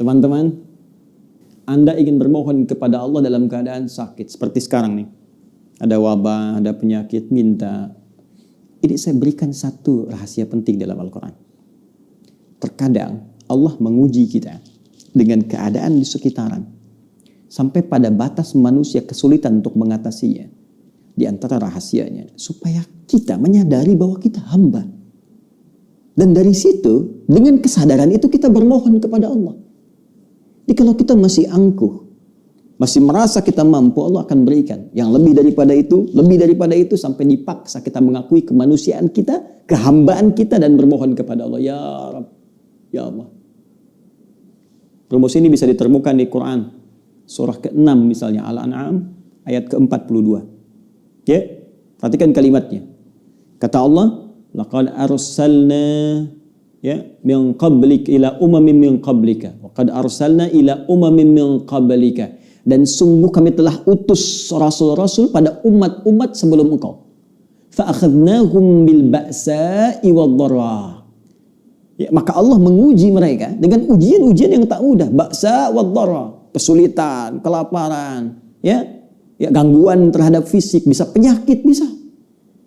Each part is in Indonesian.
Teman-teman, Anda ingin bermohon kepada Allah dalam keadaan sakit. Seperti sekarang nih. Ada wabah, ada penyakit, minta. Ini saya berikan satu rahasia penting dalam Al-Quran. Terkadang Allah menguji kita dengan keadaan di sekitaran. Sampai pada batas manusia kesulitan untuk mengatasinya. Di antara rahasianya, supaya kita menyadari bahwa kita hamba. Dan dari situ, dengan kesadaran itu kita bermohon kepada Allah. Jadi kalau kita masih angkuh, masih merasa kita mampu, Allah akan berikan. Yang lebih daripada itu, sampai dipaksa kita mengakui kemanusiaan kita, kehambaan kita, dan bermohon kepada Allah. Ya Rabb, ya Allah. Rumus ini bisa ditemukan di Quran. Surah ke-6 misalnya, Al-An'am, ayat ke-42. Ya, perhatikan kalimatnya. Kata Allah, laqad arsalna min qablik ila umamin min qablika wa qad arsalna ila umamin min qablika, dan sungguh kami telah utus rasul-rasul pada umat-umat sebelum engkau. Fa akhadnahum bil ba'sa'i wad dharra. Ya, maka Allah menguji mereka dengan ujian-ujian yang tak mudah, ba'sa wad dharra, kesulitan, kelaparan, ya gangguan terhadap fisik, bisa penyakit, bisa.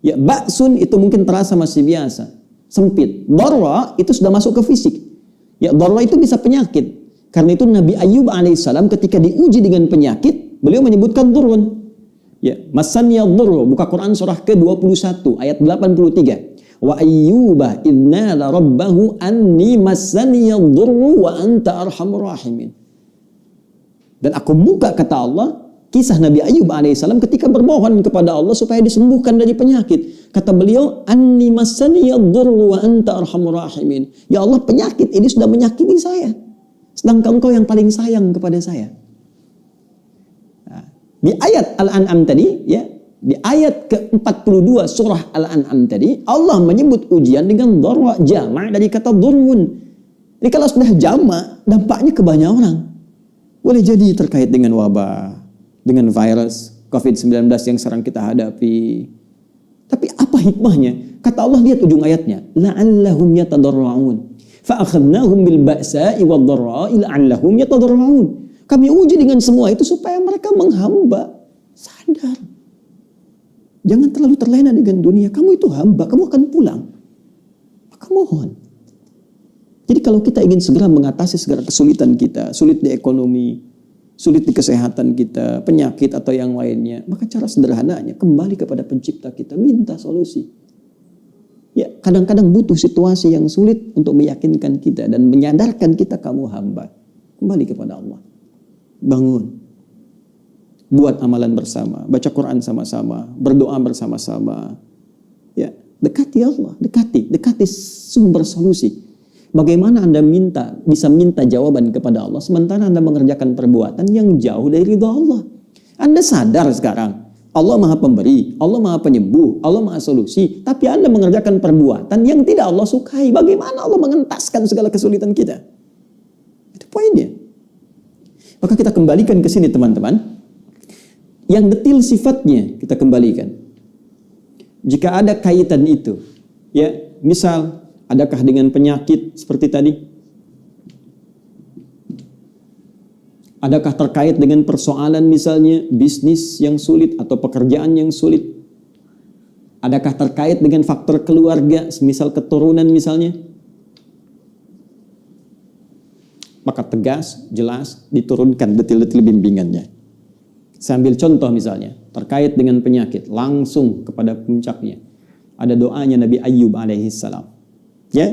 Ya, ba'sun itu mungkin terasa masih biasa, sempit. Dharra itu sudah masuk ke fisik. Ya, dharra itu bisa penyakit. Karena itu Nabi Ayyub alaihissalam ketika diuji dengan penyakit, beliau menyebutkan durun. Ya, masaniya dhurru, buka Quran surah ke-21 ayat 83. Wa ayyuba idnala rabbahu anni masaniya dhurru wa anta arhamur rahimin. Dan aku buka, kata Allah, kisah Nabi Ayyub alaihissalam ketika bermohon kepada Allah supaya disembuhkan dari penyakit. Kata beliau, anni masaniya dhurru wa anta arhamur rahimin. Ya Allah, penyakit ini sudah menyakiti saya, sedangkan Engkau yang paling sayang kepada saya. Nah, di ayat Al-An'am tadi, ya, di ayat ke-42 surah Al-An'am tadi, Allah menyebut ujian dengan dharra, jama' dari kata dhurrun. Jadi kalau sudah jama', dampaknya ke banyak orang. Boleh jadi terkait dengan wabah, dengan virus COVID-19 yang sekarang kita hadapi. Tapi apa hikmahnya? Kata Allah, lihat ujung ayatnya, la'allahum yatadarra'un. Fa'akhadnahum bil ba'sa'i wad dharra'i la'allahum yatadarra'un. Kami uji dengan semua itu supaya mereka menghamba, sadar. Jangan terlalu terlena dengan dunia. Kamu itu hamba, kamu akan pulang. Maka mohon. Jadi kalau kita ingin segera mengatasi segala kesulitan kita, sulit di ekonomi, sulit di kesehatan kita, penyakit atau yang lainnya, maka cara sederhananya kembali kepada pencipta kita, minta solusi. Ya, kadang-kadang butuh situasi yang sulit untuk meyakinkan kita dan menyadarkan kita kamu hamba. Kembali kepada Allah. Bangun. Buat amalan bersama, baca Quran sama-sama, berdoa bersama-sama. Ya, dekati Allah, dekati sumber solusi. Bagaimana Anda bisa minta jawaban kepada Allah sementara Anda mengerjakan perbuatan yang jauh dari ridha Allah? Anda sadar sekarang Allah Maha Pemberi, Allah Maha Penyembuh, Allah Maha Solusi, tapi Anda mengerjakan perbuatan yang tidak Allah sukai. Bagaimana Allah mengentaskan segala kesulitan kita? Itu poinnya. Maka kita kembalikan ke sini, teman-teman. Yang detil sifatnya kita kembalikan. Jika ada kaitan itu, ya, misal adakah dengan penyakit seperti tadi? Adakah terkait dengan persoalan misalnya bisnis yang sulit atau pekerjaan yang sulit? Adakah terkait dengan faktor keluarga, misal keturunan misalnya? Maka tegas, jelas, diturunkan detil-detil bimbingannya. Saya ambil contoh misalnya, terkait dengan penyakit, langsung kepada puncaknya. Ada doanya Nabi Ayyub alaihissalam. Ya,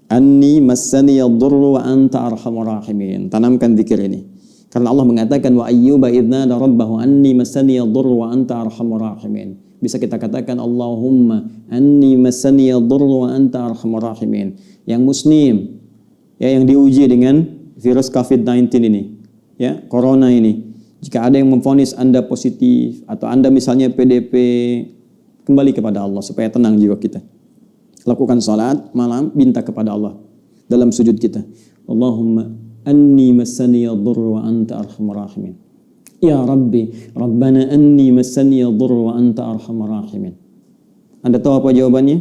anni massaniya dhurru wa anta arhamur rahimin. Tanamkan zikir ini. Karena Allah mengatakan wa ayyuba idnada rabbahu anni massaniya dhurru wa anta arhamur rahimin. Bisa kita katakan Allahumma anni massaniya dhurru wa anta arhamur rahimin. Yang muslim, ya, yang diuji dengan virus COVID-19 ini, ya, corona ini. Jika ada yang memvonis Anda positif atau Anda misalnya PDP, kembali kepada Allah supaya tenang jiwa kita. Lakukan salat malam, minta kepada Allah dalam sujud kita. Allahumma anni massaniya dhurru wa anta arhamur rahimin. Ya Rabbi, Rabbana anni massaniya dhurru wa anta arhamur rahimin. Anda tahu apa jawabannya?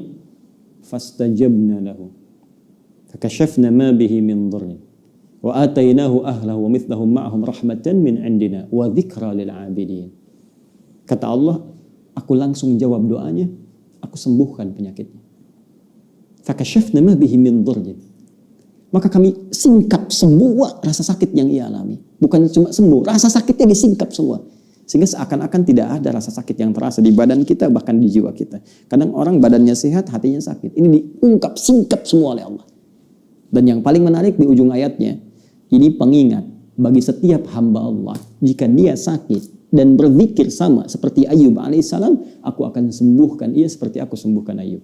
Fastajabna lahu. Fakashafna ma bihi min dhurrin. Wa atainahu ahlahu wa mithlahum ma'ahum rahmatan min indina wa dzikra lil 'abidin. Kata Allah, aku langsung jawab doanya, aku sembuhkan penyakitnya. Fakashafna ma bihi min dhurrin. Maka kami singkap semua rasa sakit yang ia alami. Bukan cuma sembuh, rasa sakitnya disingkap semua. Sehingga seakan-akan tidak ada rasa sakit yang terasa di badan kita, bahkan di jiwa kita. Kadang orang badannya sehat, hatinya sakit. Ini diungkap, singkap semua oleh Allah. Dan yang paling menarik di ujung ayatnya, ini pengingat bagi setiap hamba Allah. Jika dia sakit dan berzikir sama seperti Ayub alaihissalam, aku akan sembuhkan ia seperti aku sembuhkan Ayub.